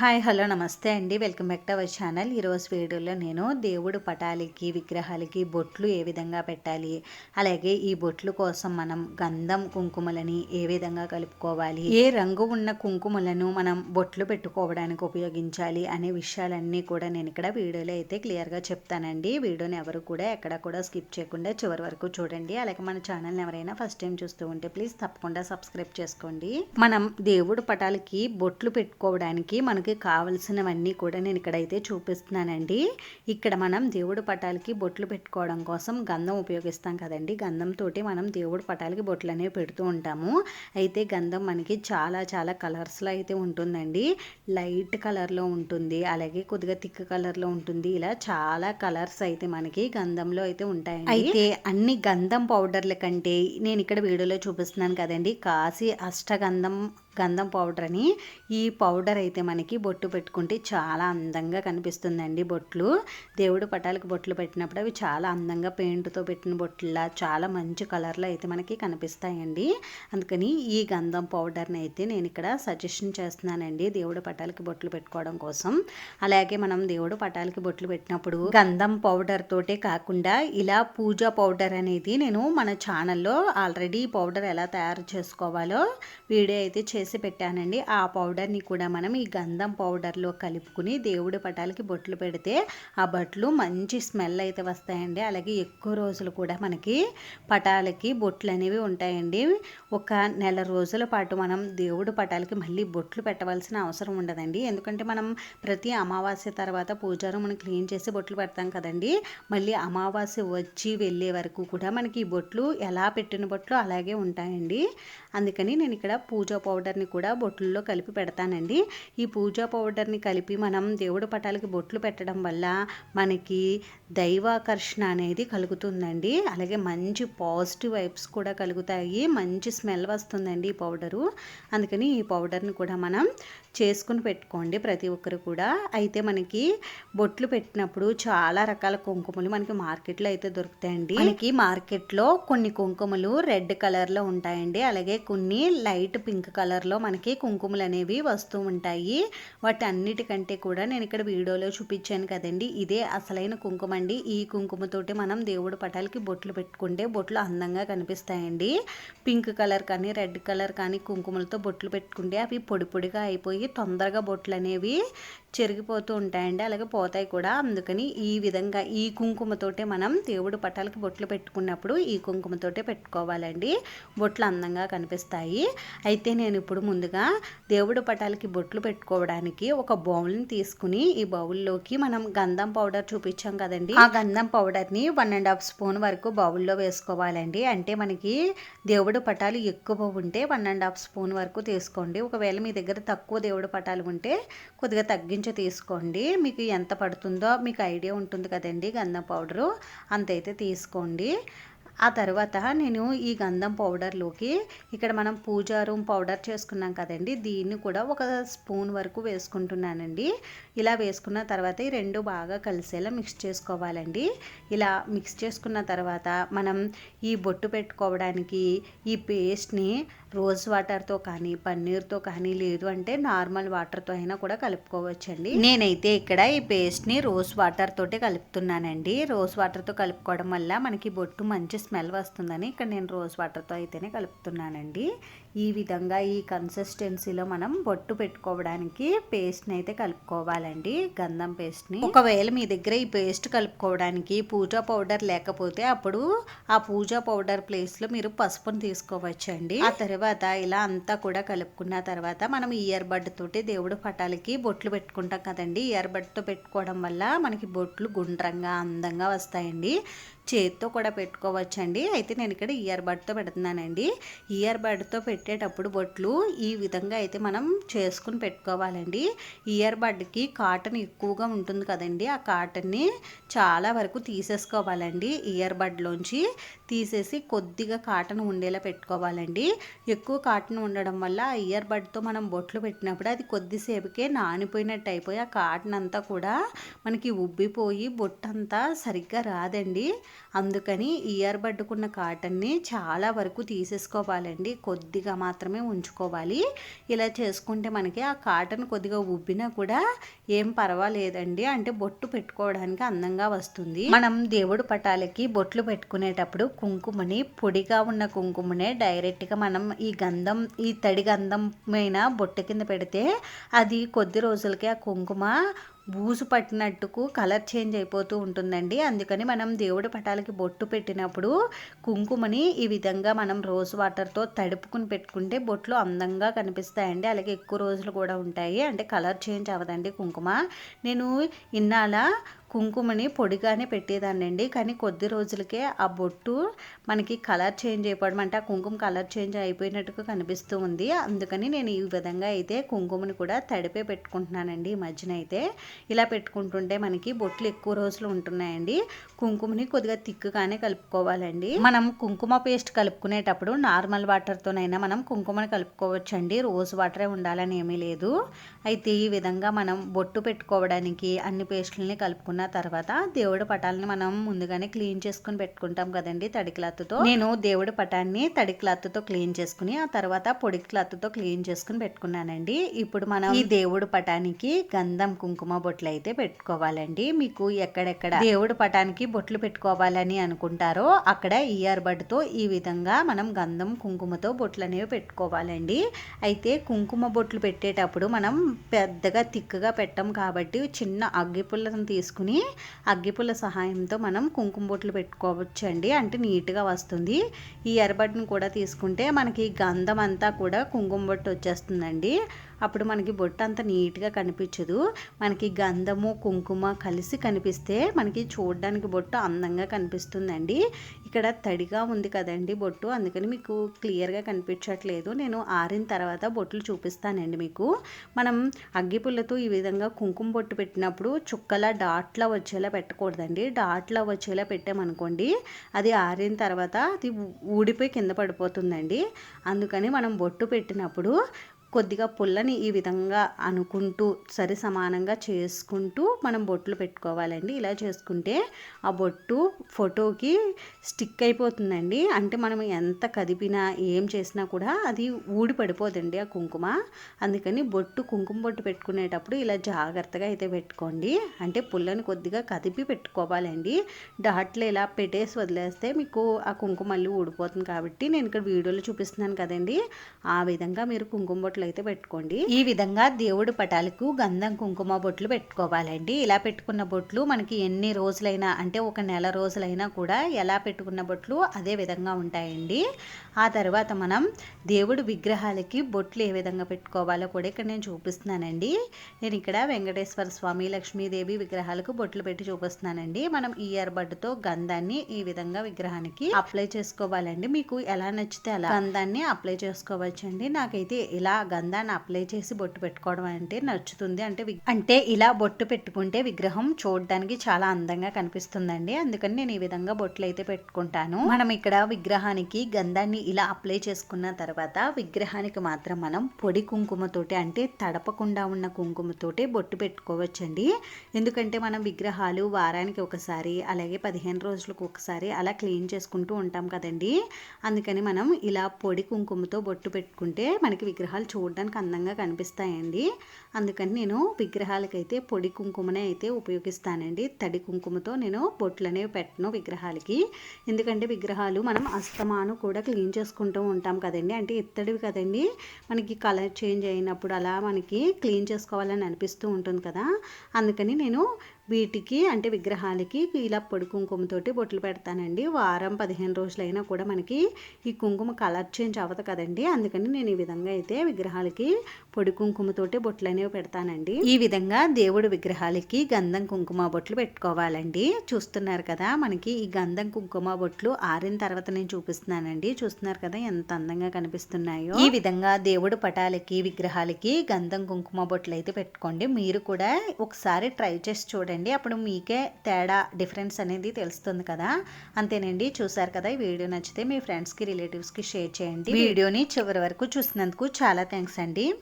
Hi hello నమస్తే అండి. Welcome back to our channel. ఈరోజు వీడియోలో నేను దేవుడు పటాలకి విగ్రహాలకి బొట్లు ఏ విధంగా పెట్టాలి, అలాగే ఈ బొట్లు కోసం మనం గంధం కుంకుమలని ఏ విధంగా కలుపుకోవాలి, ఏ రంగు ఉన్న కుంకుమలను మనం బొట్లు పెట్టుకోవడానికి ఉపయోగించాలి అనే విషయాలన్నీ కూడా నేను ఇక్కడ వీడియోలో అయితే క్లియర్గా చెప్తానండి. వీడియోని ఎవరు కూడా ఎక్కడ కూడా స్కిప్ చేయకుండా చివరి వరకు చూడండి. అలాగే మన ఛానల్ని ఎవరైనా ఫస్ట్ టైం చూస్తూ ఉంటే ప్లీజ్ తప్పకుండా సబ్స్క్రైబ్ చేసుకోండి. మనం దేవుడు పటాలకి బొట్లు పెట్టుకోవడానికి మనకి కావలసినవన్నీ కూడా నేను ఇక్కడైతే చూపిస్తున్నానండి. ఇక్కడ మనం దేవుడు పటాలకి బొట్లు పెట్టుకోవడం కోసం గంధం ఉపయోగిస్తాం కదండి. గంధంతో మనం దేవుడు పటాలకి బొట్లు అనేవి పెడుతూ ఉంటాము. అయితే గంధం మనకి చాలా కలర్స్లో అయితే ఉంటుందండి. లైట్ కలర్లో ఉంటుంది, అలాగే కొద్దిగా థిక్ కలర్లో ఉంటుంది. ఇలా చాలా కలర్స్ అయితే మనకి గంధంలో అయితే ఉంటాయండి. అయితే అన్ని గంధం పౌడర్ల కంటే నేను ఇక్కడ వీడియోలో చూపిస్తున్నాను కదండి, కాశీ గంధం పౌడర్ అని. ఈ పౌడర్ అయితే మనకి బొట్టు పెట్టుకుంటే చాలా అందంగా కనిపిస్తుందండి. బొట్లు దేవుడు పటాలకు బొట్లు పెట్టినప్పుడు అవి చాలా అందంగా పెయింట్తో పెట్టిన బొట్ల చాలా మంచి కలర్లో అయితే మనకి కనిపిస్తాయండి. అందుకని ఈ గంధం పౌడర్ని అయితే నేను ఇక్కడ సజెషన్ చేస్తున్నానండి దేవుడు పటాలకి బొట్లు పెట్టుకోవడం కోసం. అలాగే మనం దేవుడు పటాలకి బొట్లు పెట్టినప్పుడు గంధం పౌడర్ తోటే కాకుండా ఇలా పూజా పౌడర్ అనేది నేను మన ఛానల్లో ఆల్రెడీ పౌడర్ ఎలా తయారు చేసుకోవాలో వీడియో అయితే చేసి పెట్టానండి. ఆ పౌడర్ని కూడా మనం ఈ గంధం పౌడర్లో కలుపుకుని దేవుడి పటాలకి బొట్లు పెడితే ఆ బొట్లు మంచి స్మెల్ అయితే వస్తాయండి. అలాగే ఎక్కువ రోజులు కూడా మనకి పటాలకి బొట్లు అనేవి ఉంటాయండి. ఒక నెల రోజుల పాటు మనం దేవుడి పటాలకి మళ్ళీ బొట్లు పెట్టవలసిన అవసరం ఉండదండి. ఎందుకంటే మనం ప్రతి అమావాస్య తర్వాత పూజారు మనం క్లీన్ చేసి బొట్లు పెడతాం కదండి. మళ్ళీ అమావాస్య వచ్చి వెళ్ళే వరకు కూడా మనకి ఈ బొట్లు ఎలా పెట్టిన బొట్లు అలాగే ఉంటాయండి. అందుకని నేను ఇక్కడ పూజా పౌడర్ని కూడా బొట్లలో కలిపి పెడతానండి. ఈ పూజా పౌడర్ని కలిపి మనం దేవుడి పటాలకి బొట్లు పెట్టడం వల్ల మనకి దైవాకర్షణ అనేది కలుగుతుందండి. అలాగే మంచి పాజిటివ్ వైబ్స్ కూడా కలుగుతాయి, మంచి స్మెల్ వస్తుందండి ఈ పౌడరు. అందుకని ఈ పౌడర్ని కూడా మనం చేసుకుని పెట్టుకోండి ప్రతి ఒక్కరు కూడా. అయితే మనకి బొట్లు పెట్టినప్పుడు చాలా రకాల కుంకుమలు మనకి మార్కెట్లో అయితే దొరుకుతాయండి. మనకి మార్కెట్లో కొన్ని కుంకుమలు రెడ్ కలర్లో ఉంటాయండి, అలాగే కొన్ని లైట్ పింక్ కలర్లో మనకి కుంకుమలు అనేవి వస్తూ ఉంటాయి. వాటి అన్నిటికంటే కూడా నేను ఇక్కడ వీడియోలో చూపించాను కదండి, ఇదే అసలైన కుంకుమ అండి. ఈ కుంకుమతోటి మనం దేవుడి పటాలకి బొట్లు పెట్టుకుంటే బొట్లు అందంగా కనిపిస్తాయండి. పింక్ కలర్ కానీ రెడ్ కలర్ కానీ కుంకుమలతో బొట్లు పెట్టుకుంటే అవి పొడి పొడిగా అయిపోయి తొందరగా బొట్లు అనేవి చెరిగిపోతూ ఉంటాయండి, అలాగే పోతాయి కూడా. అందుకని ఈ విధంగా ఈ కుంకుమతోటే మనం దేవుడి పటాలకి బొట్లు పెట్టుకున్నప్పుడు ఈ కుంకుమతోటే పెట్టుకోవాలండి, బొట్లు అందంగా కనిపిస్తాయి. అయితే నేను ఇప్పుడు ముందుగా దేవుడి పటాలకి బొట్లు పెట్టుకోవడానికి ఒక బౌల్ని తీసుకుని ఈ బౌల్లోకి మనం గంధం పౌడర్ చూపించాం కదండి, ఆ గంధం పౌడర్ని 1.5 స్పూన్ వరకు బౌల్లో వేసుకోవాలండి. అంటే మనకి దేవుడి పటాలు ఎక్కువ ఉంటే 1.5 స్పూన్ వరకు తీసుకోండి. ఒకవేళ మీ దగ్గర తక్కువ దేవుడి పటాలు ఉంటే కొద్దిగా తగ్గించి తీసుకోండి. మీకు ఎంత పడుతుందో మీకు ఐడియా ఉంటుంది కదండి, గంధం పౌడరు అంతైతే తీసుకోండి. ఆ తర్వాత నేను ఈ గంధం పౌడర్లోకి ఇక్కడ మనం పూజా రూమ్ పౌడర్ చేసుకున్నాం కదండి, దీన్ని కూడా ఒక స్పూన్ వరకు వేసుకుంటున్నానండి. ఇలా వేసుకున్న తర్వాత ఈ రెండు బాగా కలిసేలా మిక్స్ చేసుకోవాలండి. ఇలా మిక్స్ చేసుకున్న తర్వాత మనం ఈ బొట్టు పెట్టుకోవడానికి ఈ పేస్ట్ని రోజ్ వాటర్తో కానీ పన్నీర్తో కానీ లేదు అంటే నార్మల్ వాటర్తో అయినా కూడా కలుపుకోవచ్చండి. నేనైతే ఇక్కడ ఈ పేస్ట్ని రోజ్ వాటర్ తోటే కలుపుతున్నానండి. రోజ్ వాటర్తో కలుపుకోవడం వల్ల మనకి బొట్టు మంచి స్మెల్ వస్తుందని ఇక్కడ నేను రోజ్ వాటర్తో అయితేనే కలుపుతున్నానండి. ఈ విధంగా ఈ కన్సిస్టెన్సీలో మనం బొట్టు పెట్టుకోవడానికి పేస్ట్ని అయితే కలుపుకోవాలండి, గంధం పేస్ట్ని. ఒకవేళ మీ దగ్గర ఈ పేస్ట్ కలుపుకోవడానికి పూజా పౌడర్ లేకపోతే అప్పుడు ఆ పూజా పౌడర్ ప్లేస్లో మీరు పసుపుని తీసుకోవచ్చండి. ఆ తర్వాత ఇలా అంతా కూడా కలుపుకున్న తర్వాత మనం ఇయర్ బడ్ తోటి దేవుడు పటాలకి బొట్లు పెట్టుకుంటాం కదండి. ఇయర్ బడ్తో పెట్టుకోవడం వల్ల మనకి బొట్లు గుండ్రంగా అందంగా వస్తాయండి. చేత్తో కూడా పెట్టుకోవచ్చండి. అయితే నేను ఇక్కడ ఇయర్ బడ్తో పెడుతున్నానండి. ఇయర్ బడ్తో పెట్టేటప్పుడు బొట్లు ఈ విధంగా అయితే మనం చేసుకుని పెట్టుకోవాలండి. ఇయర్ బడ్కి కాటన్ ఎక్కువగా ఉంటుంది కదండి, ఆ కాటన్ని చాలా వరకు తీసేసుకోవాలండి. ఇయర్ బడ్లోంచి తీసేసి కొద్దిగా కాటన్ ఉండేలా పెట్టుకోవాలండి. ఎక్కువ కాటన్ ఉండడం వల్ల ఆ ఇయర్ బడ్తో మనం బొట్లు పెట్టినప్పుడు అది కొద్దిసేపుకే నానిపోయినట్టు అయిపోయి ఆ కాటన్ అంతా కూడా మనకి ఉబ్బిపోయి బొట్టు అంతా సరిగ్గా రాదండి. అందుకని ఇయర్ బడ్డుకున్న కాటన్ని చాలా వరకు తీసేసుకోవాలండి, కొద్దిగా మాత్రమే ఉంచుకోవాలి. ఇలా చేసుకుంటే మనకి ఆ కాటన్ కొద్దిగా ఉబ్బినా కూడా ఏం పర్వాలేదండి, అంటే బొట్టు పెట్టుకోవడానికి అందంగా వస్తుంది. మనం దేవుడు పటాలకి బొట్లు పెట్టుకునేటప్పుడు కుంకుమని, పొడిగా ఉన్న కుంకుమనే డైరెక్ట్గా మనం ఈ తడి గంధం మీద బొట్టు కింద పెడితే అది కొద్ది రోజులకే ఆ కుంకుమ బూజు పట్టినట్టుకు కలర్ చేంజ్ అయిపోతూ ఉంటుందండి. అందుకని మనం దేవుడి పటాలకి బొట్టు పెట్టినప్పుడు కుంకుమని ఈ విధంగా మనం రోజ్ వాటర్తో తడుపుకుని పెట్టుకుంటే బొట్లు అందంగా కనిపిస్తాయండి. అలాగే ఎక్కువ రోజులు కూడా ఉంటాయి, అంటే కలర్ చేంజ్ అవ్వదండి కుంకుమ. నేను ఇన్నాళ్ళ కుంకుమని పొడిగానే పెట్టేదాన్నండి, కానీ కొద్ది రోజులకే ఆ బొట్టు మనకి కలర్ చేంజ్ అయిపోవడం, అంటే ఆ కుంకుమ కలర్ చేంజ్ అయిపోయినట్టుగా కనిపిస్తూ ఉంది. అందుకని నేను ఈ విధంగా అయితే కుంకుమని కూడా తడిపే పెట్టుకుంటున్నానండి ఈ మధ్యన అయితే. ఇలా పెట్టుకుంటుంటే మనకి బొట్లు ఎక్కువ రోజులు ఉంటున్నాయండి. కుంకుమని కొద్దిగా తిక్కుగానే కలుపుకోవాలండి. మనం కుంకుమ పేస్ట్ కలుపుకునేటప్పుడు నార్మల్ వాటర్తోనైనా మనం కుంకుమని కలుపుకోవచ్చండి, రోజ్ వాటరే ఉండాలని ఏమీ లేదు. అయితే ఈ విధంగా మనం బొట్టు పెట్టుకోవడానికి అన్ని పేస్టులని కలుపుకున్న తర్వాత దేవుడి పటాలని మనం ముందుగానే క్లీన్ చేసుకుని పెట్టుకుంటాం కదండి తడి క్లాత్తో. నేను దేవుడి పటాన్ని తడి క్లాత్తో క్లీన్ చేసుకుని ఆ తర్వాత పొడి క్లాత్తో క్లీన్ చేసుకుని పెట్టుకున్నానండి. ఇప్పుడు మనం ఈ దేవుడి పటానికి గంధం కుంకుమ బొట్లు అయితే పెట్టుకోవాలండి. మీకు ఎక్కడెక్కడ దేవుడి పటానికి బొట్లు పెట్టుకోవాలని అనుకుంటారో అక్కడ ఇయర్ బడ్తో ఈ విధంగా మనం గంధం కుంకుమతో బొట్లు అనేవి పెట్టుకోవాలండి. అయితే కుంకుమ బొట్లు పెట్టేటప్పుడు మనం పెద్దగా తిక్కుగా పెట్టం కాబట్టి చిన్న అగ్గిపుల్లను తీసుకుని అగ్గిపుల్ల సహాయంతో మనం కుంకుమ బొట్లు పెట్టుకోవచ్చండి, అంటే నీట్గా వస్తుంది. ఈ ఎర్రబడ్డును కూడా తీసుకుంటే మనకి గంధం అంతా కూడా కుంకుమ బొట్టు వచ్చేస్తుందండి. అప్పుడు మనకి బొట్టు అంతా నీట్గా కనిపించదు. మనకి గంధము కుంకుమ కలిసి కనిపిస్తే మనకి చూడడానికి బొట్టు అందంగా కనిపిస్తుందండి. ఇక్కడ తడిగా ఉంది కదండి బొట్టు, అందుకని మీకు క్లియర్గా కనిపించట్లేదు. నేను ఆరిన తర్వాత బొట్లు చూపిస్తానండి మీకు. మనం అగ్గిపుల్లతో ఈ విధంగా కుంకుమ బొట్టు పెట్టినప్పుడు చుక్కల డాట్లా వచ్చేలా పెట్టకూడదండి. డాట్లా వచ్చేలా పెట్టామనుకోండి అది ఆరిన తర్వాత అది ఊడిపోయి కింద పడిపోతుందండి. అందుకని మనం బొట్టు పెట్టినప్పుడు కొద్దిగా పుల్లని ఈ విధంగా అనుకుంటూ సరి సమానంగా చేసుకుంటూ మనం బొట్లు పెట్టుకోవాలండి. ఇలా చేసుకుంటే ఆ బొట్టు ఫోటోకి స్టిక్ అయిపోతుందండి, అంటే మనం ఎంత కదిపినా ఏం చేసినా కూడా అది ఊడి పడిపోదండి ఆ కుంకుమ. అందుకని కుంకుమ బొట్టు పెట్టుకునేటప్పుడు ఇలా జాగ్రత్తగా అయితే పెట్టుకోండి, అంటే పుల్లని కొద్దిగా కదిపి పెట్టుకోవాలండి. డాట్లు ఇలా పెట్టేసి వదిలేస్తే మీకు ఆ కుంకుమ మళ్ళీ ఊడిపోతుంది కాబట్టి నేను ఇక్కడ వీడియోలో చూపిస్తున్నాను కదండి, ఆ విధంగా మీరు కుంకుమ బొట్లు అయితే పెట్టుకోండి. ఈ విధంగా దేవుడి పటాలకు గంధం కుంకుమ బొట్లు పెట్టుకోవాలండి. ఇలా పెట్టుకున్న బొట్లు మనకి ఎన్ని రోజులైనా, అంటే ఒక నెల రోజులైనా కూడా ఎలా పెట్టుకున్న బొట్లు అదే విధంగా ఉంటాయండి. ఆ తర్వాత మనం దేవుడి విగ్రహాలకి బొట్లు ఏ విధంగా పెట్టుకోవాలో కూడా ఇక్కడ నేను చూపిస్తున్నానండి. నేను ఇక్కడ వెంకటేశ్వర స్వామి, లక్ష్మీదేవి విగ్రహాలకు బొట్లు పెట్టి చూపిస్తున్నానండి. మనం ఇయర్ బడ్తో గంధాన్ని ఈ విధంగా విగ్రహానికి అప్లై చేసుకోవాలండి. మీకు ఎలా నచ్చితే అలా గంధాన్ని అప్లై చేసుకోవచ్చండి. నాకైతే ఇలా గంధాన్ని అప్లై చేసి బొట్టు పెట్టుకోవడం అంటే నచ్చుతుంది. అంటే ఇలా బొట్టు పెట్టుకుంటే విగ్రహం చూడడానికి చాలా అందంగా కనిపిస్తుందండి. అందుకని నేను ఈ విధంగా బొట్లు అయితే పెట్టుకుంటాను. మనం ఇక్కడ విగ్రహానికి గంధాన్ని ఇలా అప్లై చేసుకున్న తర్వాత విగ్రహానికి మాత్రం మనం పొడి కుంకుమతోటి, అంటే తడపకుండా ఉన్న కుంకుమతోటి బొట్టు పెట్టుకోవచ్చండి. ఎందుకంటే మనం విగ్రహాలు వారానికి ఒకసారి అలాగే 15 రోజులకు ఒకసారి అలా క్లీన్ చేసుకుంటూ ఉంటాం కదండి. అందుకని మనం ఇలా పొడి కుంకుమతో బొట్టు పెట్టుకుంటే మనకి విగ్రహాలు చూడడానికి అందంగా కనిపిస్తాయండి. అందుకని నేను విగ్రహాలకైతే పొడి కుంకుమనే అయితే ఉపయోగిస్తానండి. తడి కుంకుమతో నేను బొట్లు అనేవి పెట్టను విగ్రహాలకి. ఎందుకంటే విగ్రహాలు మనం అస్తమాను కూడా క్లీన్ చేసుకుంటూ ఉంటాం కదండి, అంటే ఇత్తడివి కదండి, మనకి కలర్ చేంజ్ అయినప్పుడు అలా మనకి క్లీన్ చేసుకోవాలని అనిపిస్తూ ఉంటుంది కదా. అందుకని నేను వీటికి, అంటే విగ్రహాలకి ఇలా పొడి కుంకుమతోటి బొట్లు పెడతానండి. వారం 15 రోజులైనా కూడా మనకి ఈ కుంకుమ కలర్ చేంజ్ అవ్వదు కదండి. అందుకని నేను ఈ విధంగా అయితే విగ్రహాలకి పొడి కుంకుమతోటి బొట్లు అనేవి పెడతానండి. ఈ విధంగా దేవుడి విగ్రహాలకి గంధం కుంకుమ బొట్లు పెట్టుకోవాలండి. చూస్తున్నారు కదా, మనకి ఈ గంధం కుంకుమ బొట్లు ఆరిన తర్వాత నేను చూపిస్తున్నానండి. చూస్తున్నారు కదా ఎంత అందంగా కనిపిస్తున్నాయో. ఈ విధంగా దేవుడి పటాలకి విగ్రహాలకి గంధం కుంకుమ బొట్లు అయితే పెట్టుకోండి. మీరు కూడా ఒకసారి ట్రై చేసి చూడండి, అప్పుడు మీకే తేడా డిఫరెన్స్ అనేది తెలుస్తుంది కదా. అంతేనండి, చూసారు కదా. ఈ వీడియో నచ్చితే మీ ఫ్రెండ్స్కి రిలేటివ్స్కి షేర్ చేయండి. వీడియోని చివరి వరకు చూసినందుకు చాలా థ్యాంక్స్ అండి.